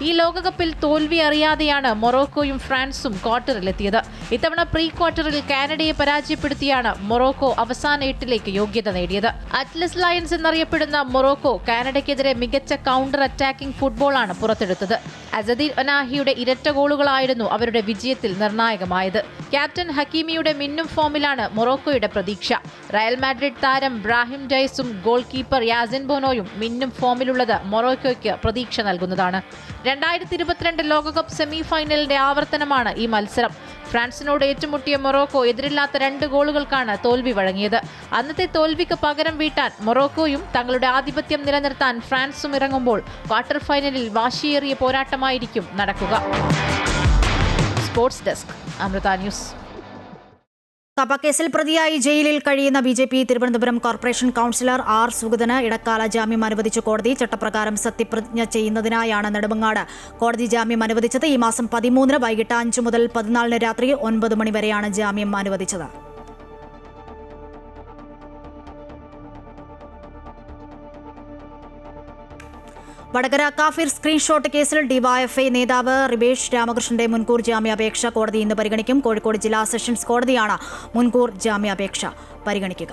ഈ ലോകകപ്പിൽ തോൽവി അറിയാതെയാണ് മൊറോക്കോയും ഫ്രാൻസും ക്വാർട്ടറിലെത്തിയത്. ഇത്തവണ പ്രീ ക്വാർട്ടറിൽ കാനഡയെ പരാജയപ്പെടുത്തിയാണ് മൊറോക്കോ അവസാന 8ലേക്ക് യോഗ്യത നേടിയത്. അറ്റ്ലസ് ലയൺസ് എന്നറിയപ്പെടുന്ന മൊറോക്കോ കാനഡയ്ക്കെതിരെ മികച്ച കൗണ്ടർ അറ്റാക്കിംഗ് ഫുട്ബോളാണ് പുറത്തെടുത്തത്. അസദീൻ ഒനാഹിയുടെ ഇരട്ട ഗോളുകളായിരുന്നു അവരുടെ വിജയത്തിൽ നിർണായകമായത്. ക്യാപ്റ്റൻ ഹക്കീമിയുടെ മിന്നും ഫോമിലാണ് മൊറോക്കോയുടെ പ്രതീക്ഷ. റയൽ മാഡ്രിഡ് താരം ബ്രാഹിം ഡൈസും ഗോൾ കീപ്പർ യാസിൻ ബോനോയും മിന്നും ഫോമിലുള്ളത് മൊറോക്കോയ്ക്ക് പ്രതീക്ഷ നൽകുന്നതാണ്. 2022 ലോകകപ്പ് സെമി ഫൈനലിന്റെ ആവർത്തനമാണ് ഈ മത്സരം. ഫ്രാൻസിനോട് ഏറ്റുമുട്ടിയ മൊറോക്കോ എതിരില്ലാത്ത 2 ഗോളുകൾക്കാണ് തോൽവി വഴങ്ങിയത്. അന്നത്തെ തോൽവിക്ക് പകരം വീട്ടാൻ മൊറോക്കോയും തങ്ങളുടെ ആധിപത്യം നിലനിർത്താൻ ഫ്രാൻസും ഇറങ്ങുമ്പോൾ ക്വാർട്ടർ ഫൈനലിൽ വാശിയേറിയ പോരാട്ടമായിരിക്കും നടക്കുക. Sports desk, Amrita news. കപ്പക്കേസിൽ പ്രതിയായി ജയിലിൽ കഴിയുന്ന BJP Thiruvananthapuram corporation councillor R. സുഗതന് ഇടക്കാല ജാമ്യം അനുവദിച്ചു കോടതി. ചട്ടപ്രകാരം സത്യപ്രതിജ്ഞ ചെയ്യുന്നതിനായാണ് നെടുമങ്ങാട് കോടതി ജാമ്യം അനുവദിച്ചത്. ഈ മാസം 13 വൈകിട്ട് 5 മുതൽ 14 രാത്രി 9 മണി വരെയാണ് ജാമ്യം അനുവദിച്ചത്. വടകര കാഫിർ സ്ക്രീൻഷോട്ട് കേസിൽ ഡിവൈഎഫ്ഐ നേതാവ് റിബേഷ് രാമകൃഷ്ണന്റെ മുൻകൂർ ജാമ്യാപേക്ഷ കോടതി ഇന്ന് പരിഗണിക്കും. കോഴിക്കോട് ജില്ലാ സെഷൻസ് കോടതിയാണ് മുൻകൂർ ജാമ്യാപേക്ഷ പരിഗണിക്കുക.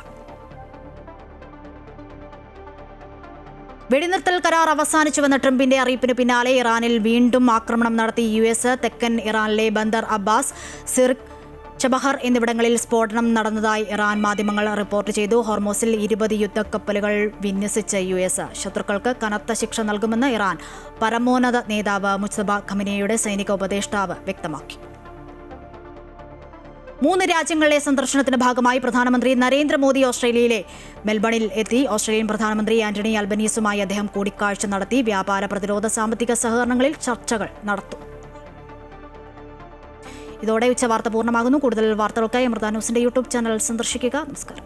വെടിനിർത്തൽ കരാർ അവസാനിച്ചുവെന്ന ട്രംപിന്റെ അറിയിപ്പിന് പിന്നാലെ ഇറാനിൽ വീണ്ടും ആക്രമണം നടത്തി US. തെക്കൻ ഇറാനിലെ ബന്ദർ അബ്ബാസ്, സിർക്, ചബഹർ എന്നിവിടങ്ങളിൽ സ്ഫോടനം നടന്നതായി ഇറാൻ മാധ്യമങ്ങൾ റിപ്പോർട്ട് ചെയ്തു. ഹോർമോസിൽ 20 യുദ്ധക്കപ്പലുകൾ വിന്യസിച്ച US. ശത്രുക്കൾക്ക് കനത്ത ശിക്ഷ നൽകുമെന്ന് ഇറാൻ പരമോന്നത നേതാവ് മുജ്തബ ഖമനേയുടെ സൈനിക ഉപദേഷ്ടാവ് വ്യക്തമാക്കി. 3 രാജ്യങ്ങളിലെ സന്ദർശനത്തിന്റെ ഭാഗമായി പ്രധാനമന്ത്രി നരേന്ദ്രമോദി ഓസ്ട്രേലിയയിലെ മെൽബണിൽ എത്തി. ഓസ്ട്രേലിയൻ പ്രധാനമന്ത്രി ആന്റണി അൽബനീസുമായി അദ്ദേഹം കൂടിക്കാഴ്ച നടത്തി. വ്യാപാര, പ്രതിരോധ, സാമ്പത്തിക സഹകരണങ്ങളിൽ ചർച്ചകൾ നടത്തും. ഇതോടെ ഉച്ചവാർത്ത പൂർണ്ണമാകുന്നു. കൂടുതൽ വാർത്തകൾക്കായി അമൃത ന്യൂസിന്റെ യൂട്യൂബ് ചാനൽ സന്ദർശിക്കുക. നമസ്കാരം.